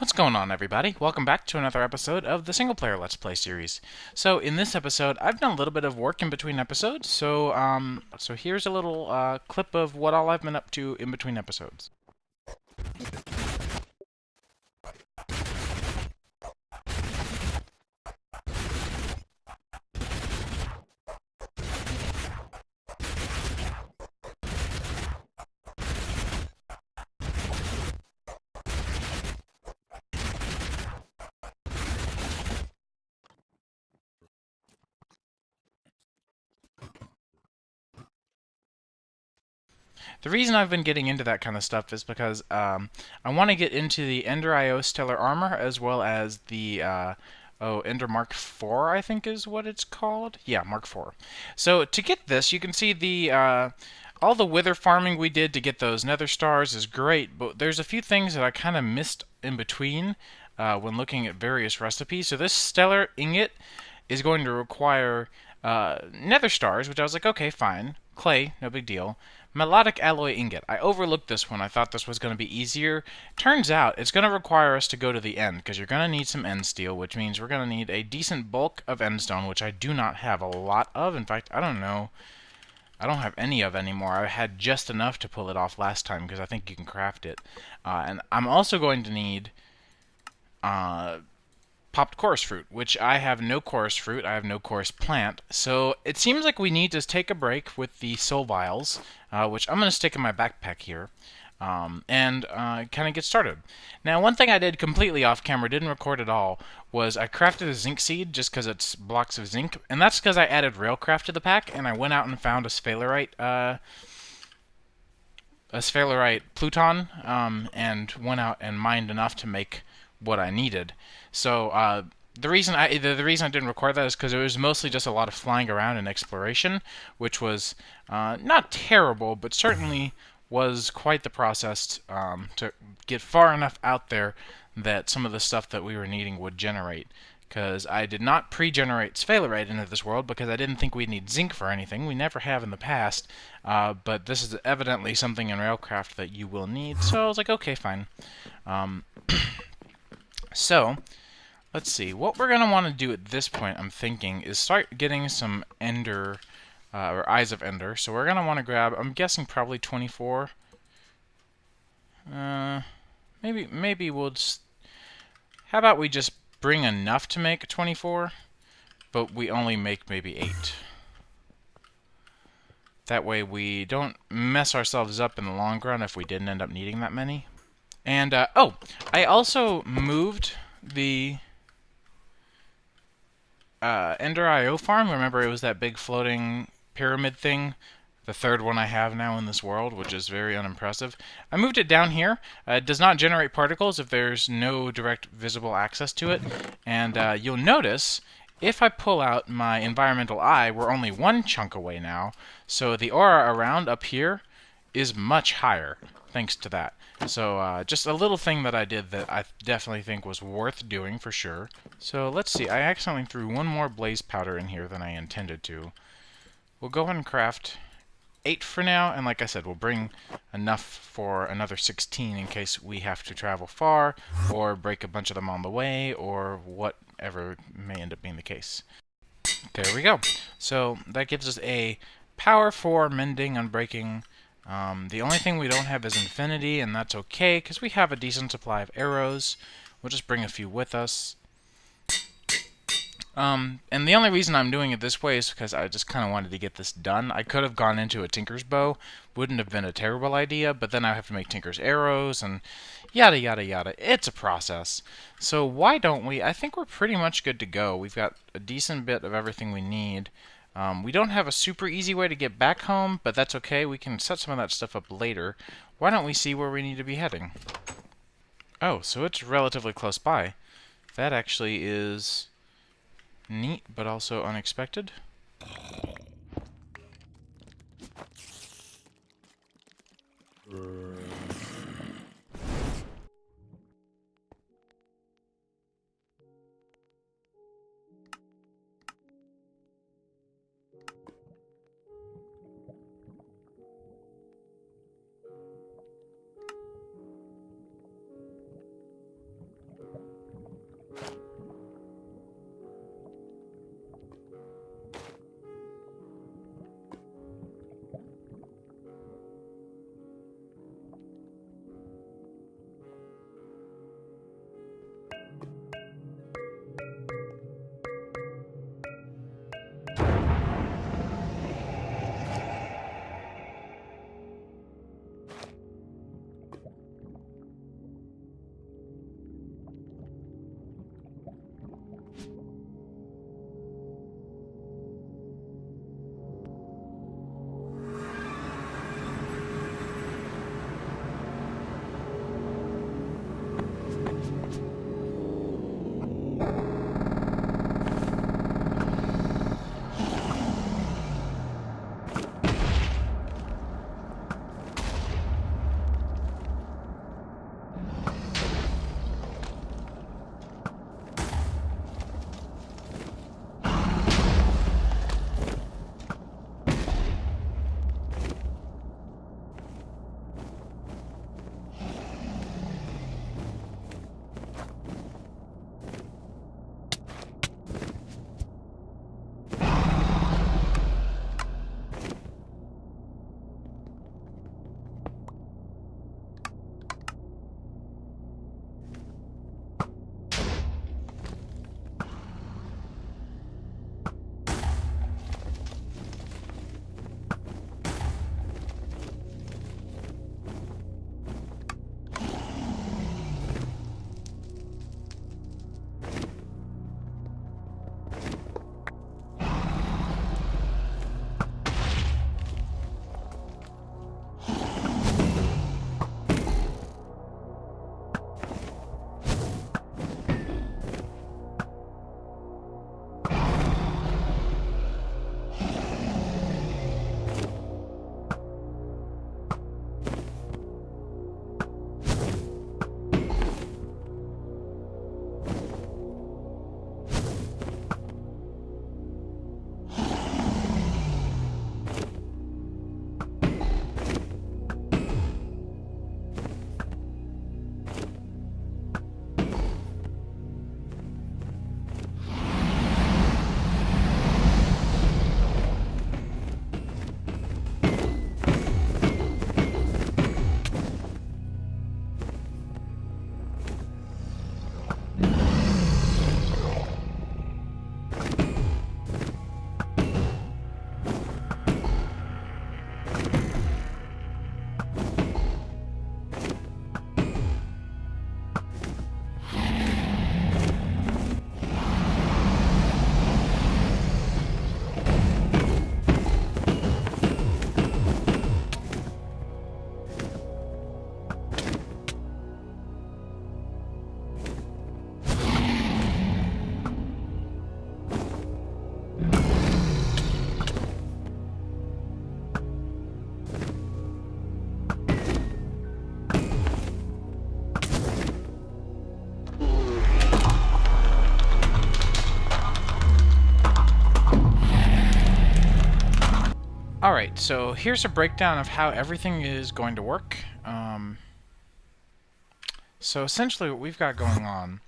What's going on, everybody? Welcome back to another episode of the Single Player Let's Play series. So, in this episode, I've done a little bit of work in between episodes, so here's a little clip of what all I've been up to in between episodes. The reason I've been getting into that kind of stuff is because I want to get into the Ender IO Stellar Armor as well as the Ender Mark IV, I think is what it's called. Yeah, Mark IV. So to get this, you can see the all the wither farming we did to get those nether stars is great, but there's a few things that I kind of missed in between when looking at various recipes. So this stellar ingot is going to require nether stars, which I was like, okay, fine. Clay, no big deal. Melodic alloy ingot. I overlooked this one. I thought this was going to be easier. Turns out it's going to require us to go to the end because you're going to need some end steel, which means we're going to need a decent bulk of end stone, which I do not have a lot of. In fact, I don't know. I don't have any of anymore. I had just enough to pull it off last time because I think you can craft it. And I'm also going to need popped chorus fruit, which I have no chorus fruit, I have no chorus plant. So it seems like we need to take a break with the soul vials, which I'm going to stick in my backpack here, and kind of get started. Now, one thing I did completely off camera, didn't record at all, was I crafted a zinc seed just because it's blocks of zinc, and that's because I added railcraft to the pack, and I went out and found a sphalerite pluton, and went out and mined enough to make what I needed. So the reason I didn't record that is because it was mostly just a lot of flying around and exploration, which was not terrible, but certainly was quite the process to get far enough out there that some of the stuff that we were needing would generate. Because I did not pre-generate sphalerite into this world because I didn't think we'd need zinc for anything. We never have in the past, but this is evidently something in Railcraft that you will need. So I was like, okay, fine. So, let's see. What we're going to want to do at this point, I'm thinking, is start getting some Ender, or Eyes of Ender. So we're going to want to grab, I'm guessing probably 24. Maybe we'll just... How about we just bring enough to make 24, but we only make maybe 8. That way we don't mess ourselves up in the long run if we didn't end up needing that many. And, oh, I also moved the Ender IO farm. Remember, it was that big floating pyramid thing? The third one I have now in this world, which is very unimpressive. I moved it down here. It does not generate particles if there's no direct visible access to it. And you'll notice, if I pull out my environmental eye, we're only one chunk away now. So the aura around up here is much higher, thanks to that. So just a little thing that I did that I definitely think was worth doing for sure. So let's see, I accidentally threw one more blaze powder in here than I intended to. We'll go ahead and craft 8 for now, and like I said, we'll bring enough for another 16 in case we have to travel far, or break a bunch of them on the way, or whatever may end up being the case. There we go. So that gives us a power 4 mending, unbreaking. The only thing we don't have is infinity, and that's okay, because we have a decent supply of arrows. We'll just bring a few with us. And the only reason I'm doing it this way is because I just kind of wanted to get this done. I could have gone into a Tinker's bow. Wouldn't have been a terrible idea, but then I have to make Tinker's arrows, and yada yada yada. It's a process. So why don't we? I think we're pretty much good to go. We've got a decent bit of everything we need. We don't have a super easy way to get back home, but that's okay. We can set some of that stuff up later. Why don't we see where we need to be heading? Oh, so it's relatively close by. That actually is neat, but also unexpected. Alright, so here's a breakdown of how everything is going to work. So essentially what we've got going on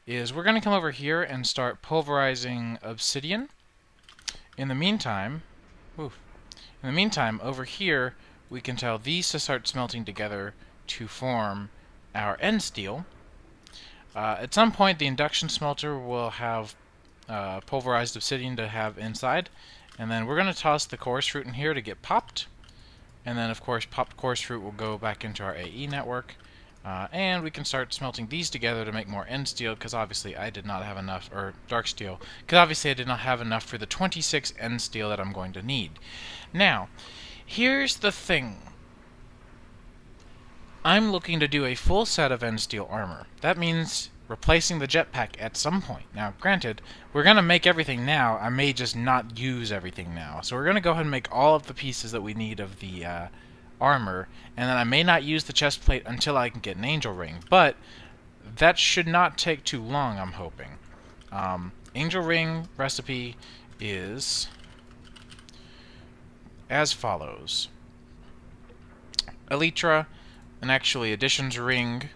is we're going to come over here and start pulverizing obsidian. In the meantime, over here, we can tell these to start smelting together to form our end steel. At some point, the induction smelter will have pulverized obsidian to have inside, and then we're going to toss the coarse fruit in here to get popped, and then of course popped coarse fruit will go back into our AE network, and we can start smelting these together to make more end steel, because obviously I did not have enough, or dark steel, because obviously I did not have enough for the 26 end steel that I'm going to need. Now, here's the thing. I'm looking to do a full set of end steel armor. That means replacing the jetpack at some point. Now, granted, we're going to make everything now. I may just not use everything now. So we're going to go ahead and make all of the pieces that we need of the armor, and then I may not use the chest plate until I can get an angel ring. But that should not take too long, I'm hoping. Angel ring recipe is as follows. Elytra, and actually additions ring,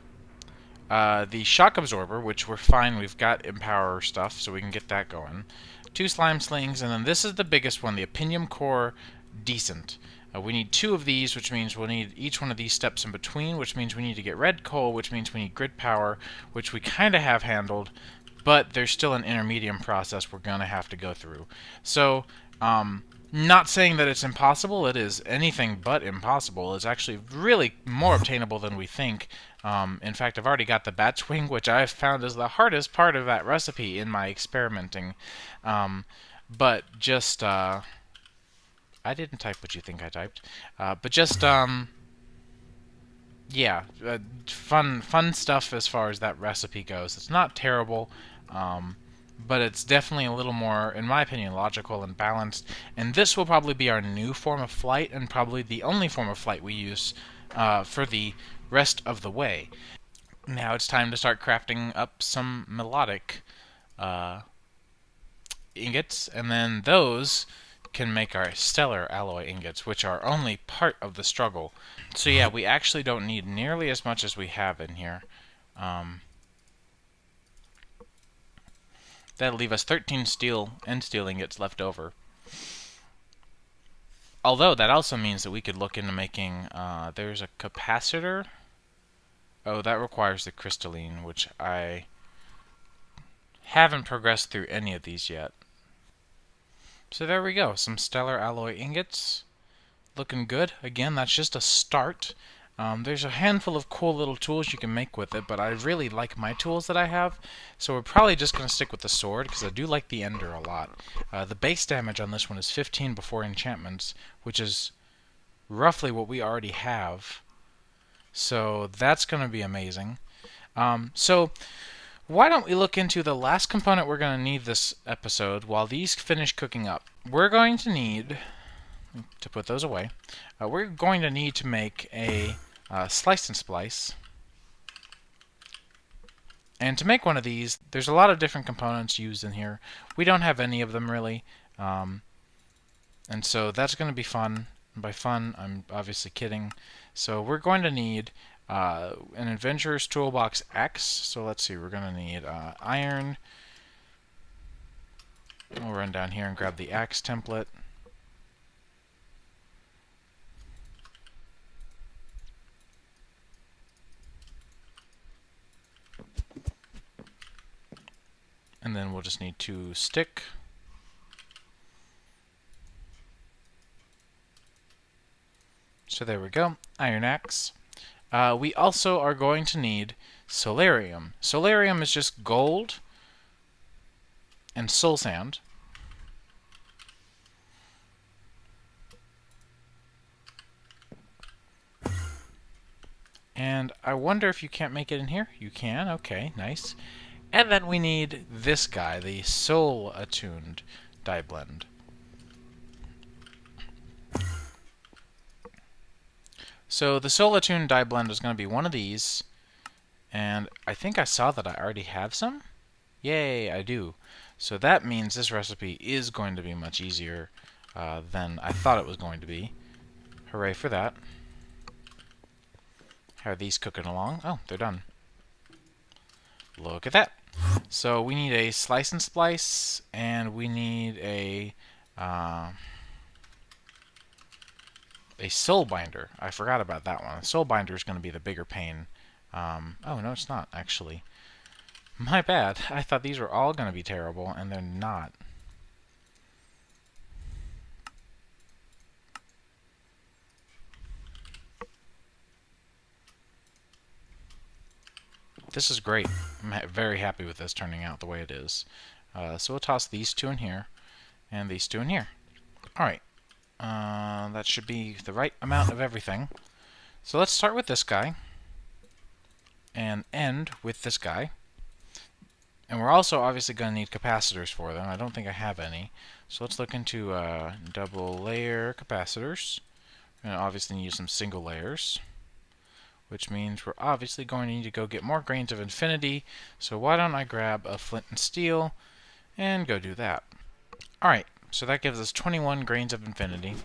the shock absorber, which we're fine, we've got empower stuff, so we can get that going. 2 slime slings, and then this is the biggest one, the opinium core decent. We need 2 of these, which means we'll need each one of these steps in between, which means we need to get red coal, which means we need grid power, which we kind of have handled, but there's still an intermediate process we're going to have to go through. So, not saying that it's impossible, it is anything but impossible. It's actually really more obtainable than we think. In fact, I've already got the bat's wing, which I've found is the hardest part of that recipe in my experimenting. But just, I didn't type what you think I typed. But just, yeah, fun stuff as far as that recipe goes. It's not terrible. But it's definitely a little more, in my opinion, logical and balanced. And this will probably be our new form of flight, and probably the only form of flight we use for the rest of the way. Now it's time to start crafting up some melodic ingots, and then those can make our stellar alloy ingots, which are only part of the struggle. So yeah, we actually don't need nearly as much as we have in here. That'll leave us 13 end steel ingots left over. Although that also means that we could look into making, there's a capacitor. Oh, that requires the crystalline, which I haven't progressed through any of these yet. So there we go, some stellar alloy ingots. Looking good. Again, that's just a start. There's a handful of cool little tools you can make with it, but I really like my tools that I have, so we're probably just going to stick with the sword, because I do like the ender a lot. The base damage on this one is 15 before enchantments, which is roughly what we already have, so that's going to be amazing. So why don't we look into the last component we're going to need this episode while these finish cooking up. We're going to need to put those away. We're going to need to make a slice and splice. And to make one of these, there's a lot of different components used in here. We don't have any of them really. And so that's going to be fun. And by fun, I'm obviously kidding. So we're going to need an Adventurer's Toolbox X. So let's see, we're going to need iron. We'll run down here and grab the axe template. And then we'll just need 2 stick. So there we go, iron axe. We also are going to need solarium. Solarium is just gold and soul sand. And I wonder if you can't make it in here? You can, okay, nice. And then we need this guy, the Soul Attuned dye blend. So the Soul Attuned dye blend is going to be one of these, and I think I saw that I already have some. Yay, I do. So that means this recipe is going to be much easier. than I thought it was going to be. Hooray for that. How are these cooking along? Oh, they're done. Look at that. So we need a slice and splice, and we need a soul binder. I forgot about that one. The soul binder is going to be the bigger pain. Oh, no, it's not, actually. My bad. I thought these were all going to be terrible, and they're not. This is great. I'm very happy with this turning out the way it is. So we'll toss these two in here, and these two in here. Alright. That should be the right amount of everything. So let's start with this guy, and end with this guy. And we're also obviously going to need capacitors for them. I don't think I have any. So let's look into double layer capacitors. And obviously need some single layers, which means we're obviously going to need to go get more grains of infinity. So why don't I grab a flint and steel and go do that. Alright, so that gives us 21 grains of infinity.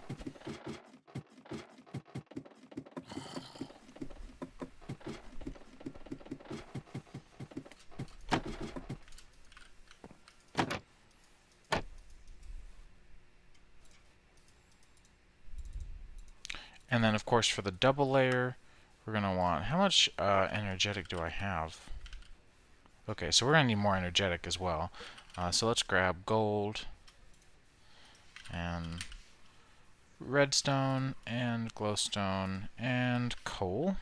And then, of course, for the double layer, we're going to want... How much energetic do I have? Okay, so we're going to need more energetic as well. So let's grab gold, and redstone, and glowstone, and coal.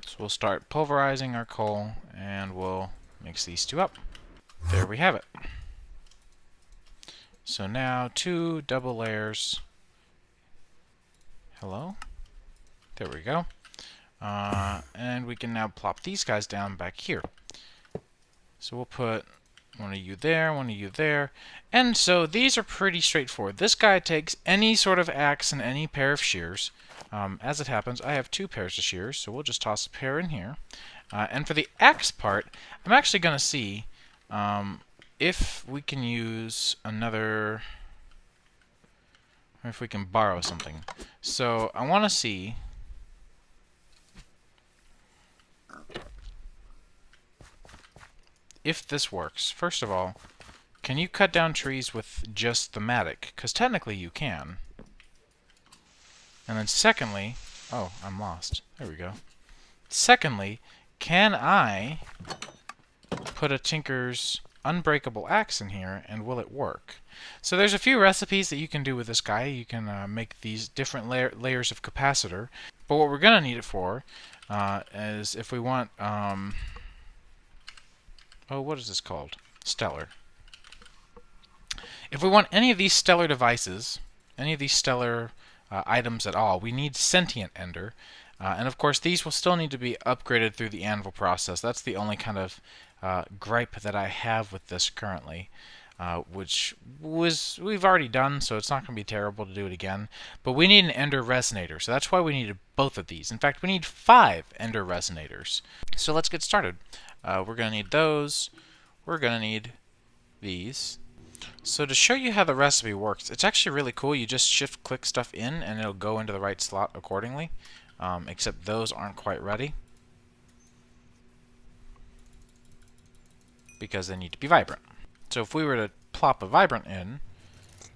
So we'll start pulverizing our coal, and we'll mix these two up. There we have it. So now 2 double layers. Hello? There we go. And we can now plop these guys down back here. So we'll put one of you there, one of you there. And so these are pretty straightforward. This guy takes any sort of axe and any pair of shears. As it happens, I have 2 pairs of shears, so we'll just toss a pair in here. And for the axe part, I'm actually going to see if we can use another, or if we can borrow something. So I want to see if this works. First of all, can you cut down trees with just the mattock? Because technically you can. And then secondly, oh, I'm lost. There we go. Secondly, can I put a tinker's unbreakable axe in here, and will it work? So there's a few recipes that you can do with this guy. You can make these different layers of capacitor. But what we're going to need it for is if we want... oh, what is this called? Stellar. If we want any of these stellar devices, any of these stellar items at all, we need sentient ender. And of course, these will still need to be upgraded through the anvil process. That's the only kind of gripe that I have with this currently, which we've already done, so it's not going to be terrible to do it again. But we need an ender resonator, so that's why we needed both of these. In fact, we need 5 ender resonators. So let's get started. We're going to need those. We're going to need these. So to show you how the recipe works, it's actually really cool. You just shift-click stuff in, and it'll go into the right slot accordingly. Except those aren't quite ready, because they need to be vibrant. So if we were to plop a vibrant in,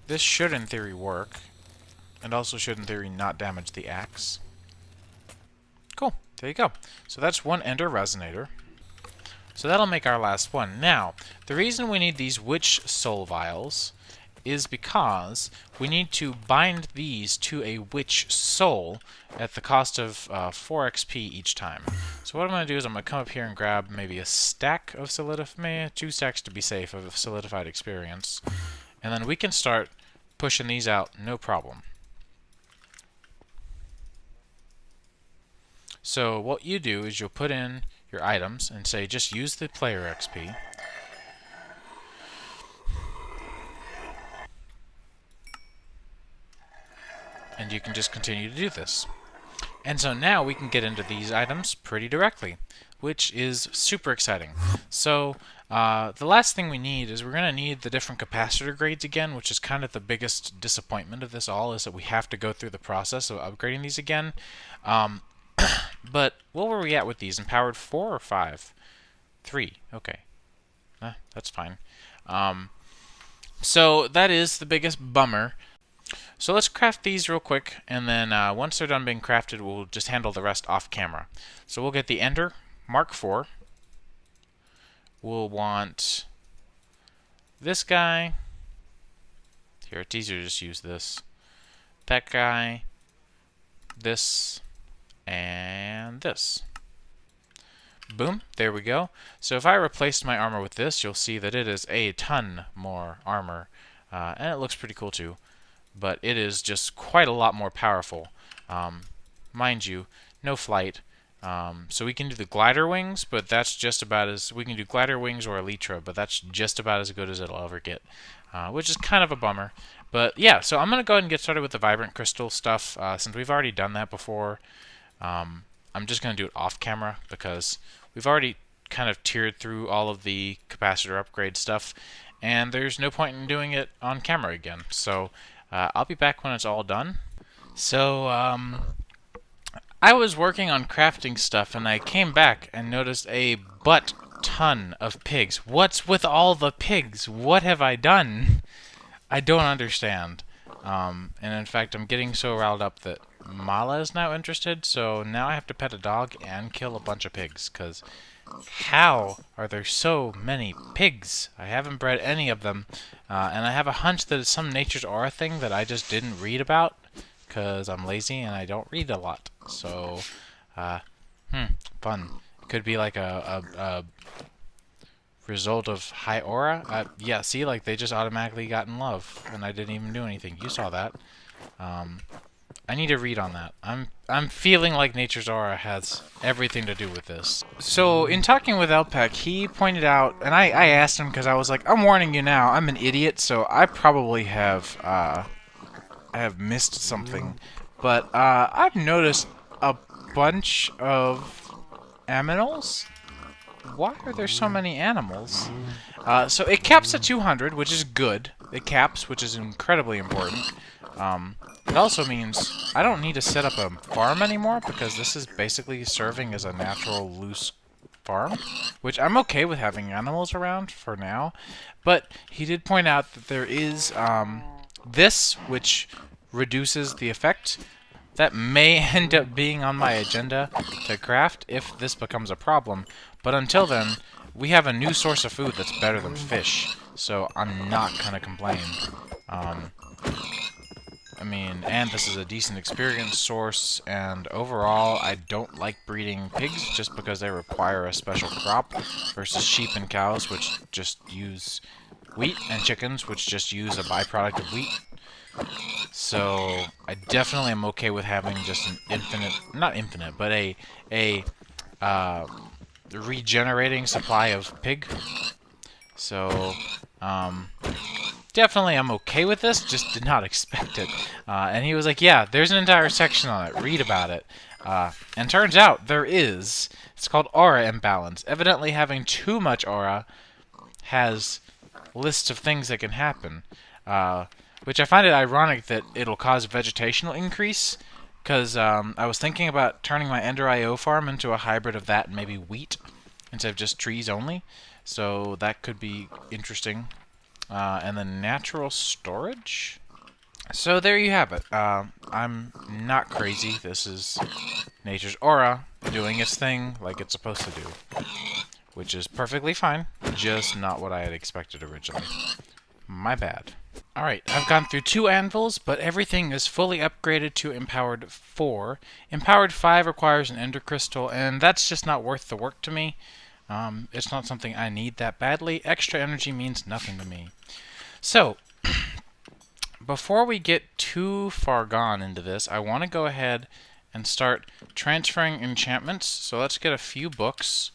this should in theory work, and also should in theory not damage the axe. Cool, there you go. So that's 1 ender resonator. So that'll make our last one. Now, the reason we need these witch soul vials is because we need to bind these to a witch soul at the cost of 4 XP each time. So what I'm going to do is I'm going to come up here and grab maybe a stack of solidified, 2 stacks to be safe, of solidified experience. And then we can start pushing these out, no problem. So what you do is you'll put in your items and say just use the player XP. And you can just continue to do this. And so now we can get into these items pretty directly. which is super exciting. So the last thing we need is we're going to need the different capacitor grades again, which is kind of the biggest disappointment of this all, is that we have to go through the process of upgrading these again. But what were we at with these? Empowered 4 or 5? 3. Okay. That's fine. So that is the biggest bummer. So let's craft these real quick, and then once they're done being crafted, we'll just handle the rest off camera. So we'll get the Ender Mark IV. We'll want this guy. Here, it's easier to just use this. That guy, this, and this. Boom, there we go. So if I replaced my armor with this, you'll see that it is a ton more armor, and it looks pretty cool too. But it is just quite a lot more powerful. Mind you, no flight. So we can do the glider wings, but that's just about as... We can do glider wings or elytra, but that's just about as good as it'll ever get. Which is kind of a bummer. But yeah, so I'm going to go ahead and get started with the vibrant crystal stuff. Since we've already done that before, I'm just going to do it off camera because we've already kind of tiered through all of the capacitor upgrade stuff, and there's no point in doing it on camera again. So I'll be back when it's all done. So I was working on crafting stuff, and I came back and noticed a ton of pigs. What's with all the pigs? What have I done? I don't understand. And in fact, I'm getting so riled up that Mala is now interested, so now I have to pet a dog and kill a bunch of pigs, because how are there so many pigs? I haven't bred any of them, and I have a hunch that it's some Nature's Aura thing that I just didn't read about, because I'm lazy and I don't read a lot. So, fun. It could be like a result of high aura. Yeah, see, like they just automatically got in love, and I didn't even do anything. You saw that. I need to read on that. I'm feeling like Nature's Aura has everything to do with this. So in talking with Elpec, he pointed out, and I asked him because I was like, I'm warning you now, I'm an idiot, so I probably have I have missed something. But I've noticed a bunch of aminals. Why are there so many animals? So it caps at 200, which is good. It caps, which is incredibly important. It also means I don't need to set up a farm anymore, because this is basically serving as a natural loose farm, which I'm okay with having animals around for now. But he did point out that there is this, which reduces the effect. That may end up being on my agenda to craft if this becomes a problem. But until then, we have a new source of food that's better than fish, so I'm not going to complain. I mean, and this is a decent experience source, and overall, I don't like breeding pigs just because they require a special crop versus sheep and cows, which just use wheat, and chickens, which just use a byproduct of wheat. So I definitely am okay with having just an infinite, not infinite, but a regenerating supply of pig. So definitely I'm okay with this, just did not expect it. And he was like, yeah, there's an entire section on it, read about it. And turns out there is. It's called aura imbalance. Evidently having too much aura has lists of things that can happen. Which I find it ironic that it'll cause vegetational increase, because I was thinking about turning my Ender IO farm into a hybrid of that and maybe wheat instead of just trees only. So that could be interesting. And then natural storage. So there you have it. I'm not crazy. This is Nature's Aura doing its thing like it's supposed to do, which is perfectly fine, just not what I had expected originally. My bad. Alright, I've gone through 2 anvils, but everything is fully upgraded to Empowered 4. Empowered 5 requires an Ender Crystal, and that's just not worth the work to me. It's not something I need that badly. Extra energy means nothing to me. So, before we get too far gone into this, I want to go ahead and start transferring enchantments. So let's get a few books.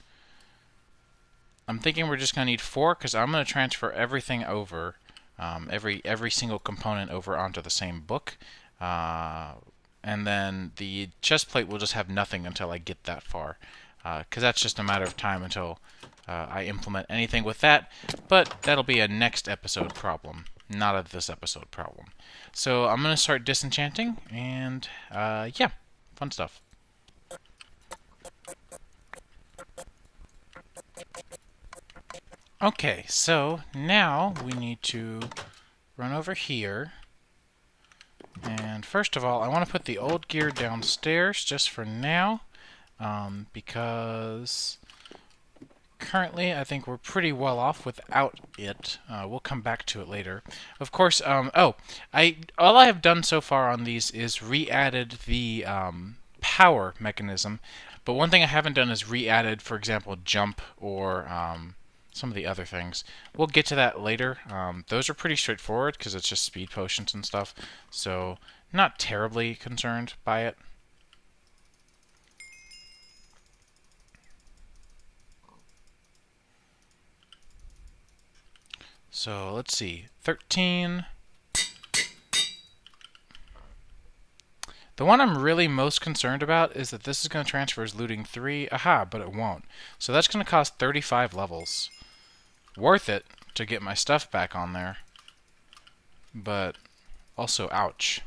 I'm thinking we're just going to need 4, because I'm going to transfer everything over. Every single component over onto the same book, and then the chest plate will just have nothing until I get that far. because that's just a matter of time until I implement anything with that. But that'll be a next episode problem, not a this episode problem. So I'm going to start disenchanting, and yeah, fun stuff. Okay, so now we need to run over here. And first of all, I want to put the old gear downstairs just for now, because currently I think we're pretty well off without it. We'll come back to it later. Of course, all I have done so far on these is re-added the power mechanism, but one thing I haven't done is re-added, for example, jump or some of the other things. We'll get to that later. Those are pretty straightforward because it's just speed potions and stuff, so not terribly concerned by it. So let's see, 13. The one I'm really most concerned about is that this is going to transfer as looting 3. Aha, but it won't. So that's going to cost 35 levels. Worth it to get my stuff back on there, but also ouch.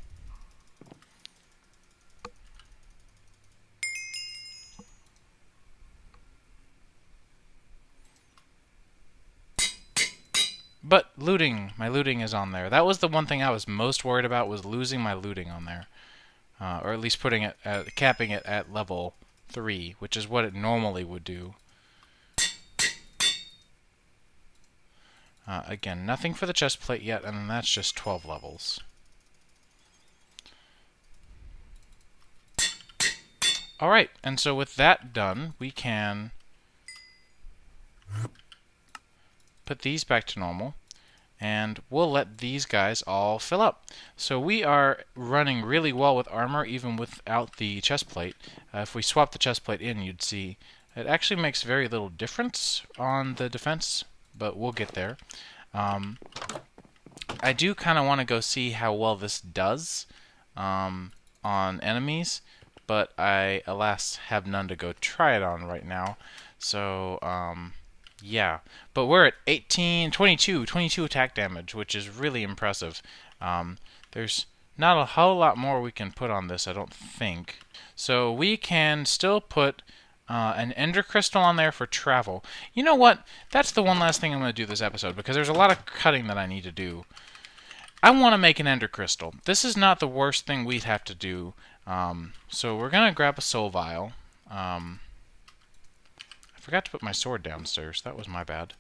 But looting, my looting is on there. That was the one thing I was most worried about, was losing my looting on there. Or at least putting it at, capping it at level 3, which is what it normally would do. Again, nothing for the chest plate yet, and that's just 12 levels. Alright, and so with that done, we can put these back to normal, and we'll let these guys all fill up. So we are running really well with armor, even without the chest plate. If we swap the chest plate in, you'd see it actually makes very little difference on the defense, but we'll get there. I do kind of want to go see how well this does on enemies, but I, alas, have none to go try it on right now. So, yeah. But we're at 22 attack damage, which is really impressive. There's not a whole lot more we can put on this, I don't think. So we can still put an ender crystal on there for travel. You know what? That's the one last thing I'm going to do this episode, because there's a lot of cutting that I need to do. I want to make an ender crystal. This is not the worst thing we'd have to do. So we're going to grab a soul vial. I forgot to put my sword downstairs. That was my bad.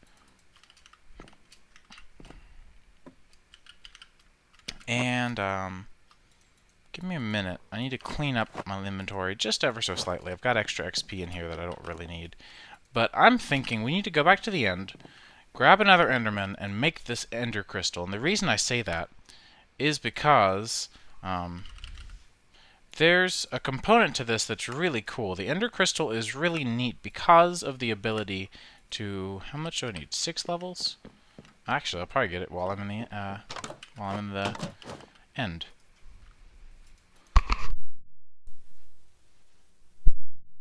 And give me a minute. I need to clean up my inventory just ever so slightly. I've got extra XP in here that I don't really need. But I'm thinking we need to go back to the end, grab another Enderman, and make this Ender Crystal. And the reason I say that is because there's a component to this that's really cool. The Ender Crystal is really neat because of the ability to... How much do I need? 6 levels? Actually, I'll probably get it while I'm in the end.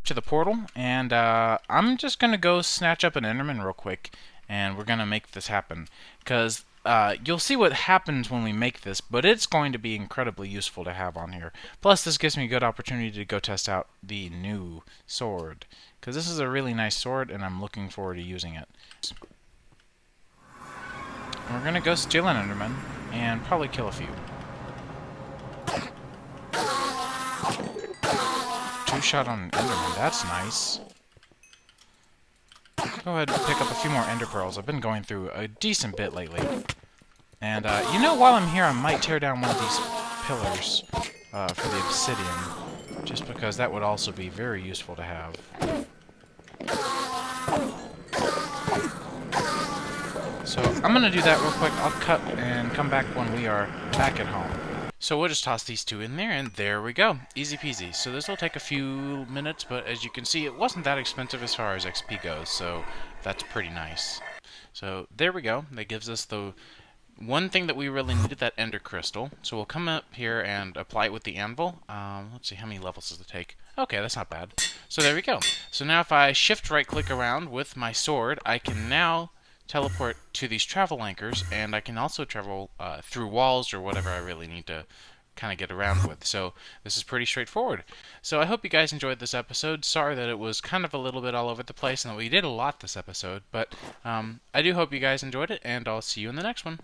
To the portal, and I'm just gonna go snatch up an Enderman real quick, and we're gonna make this happen. Because you'll see what happens when we make this, but it's going to be incredibly useful to have on here. Plus, this gives me a good opportunity to go test out the new sword, because this is a really nice sword, and I'm looking forward to using it. We're gonna go steal an Enderman, and probably kill a few. 2-shot on an Enderman, that's nice. Go ahead and pick up a few more Ender Pearls. I've been going through a decent bit lately. And, you know, while I'm here, I might tear down one of these pillars for the obsidian, just because that would also be very useful to have. So, I'm going to do that real quick. I'll cut and come back when we are back at home. So we'll just toss these two in there, and there we go. Easy peasy. So this will take a few minutes, but as you can see, it wasn't that expensive as far as XP goes, so that's pretty nice. So there we go. That gives us the One thing that we really needed, that ender crystal. So we'll come up here and apply it with the anvil. Let's see, how many levels does it take? Okay, that's not bad. So there we go. So now if I shift right click around with my sword, I can now teleport to these travel anchors, and I can also travel through walls or whatever I really need to kind of get around with. So this is pretty straightforward. So I hope you guys enjoyed this episode. Sorry that it was kind of a little bit all over the place and that we did a lot this episode, but I do hope you guys enjoyed it, and I'll see you in the next one.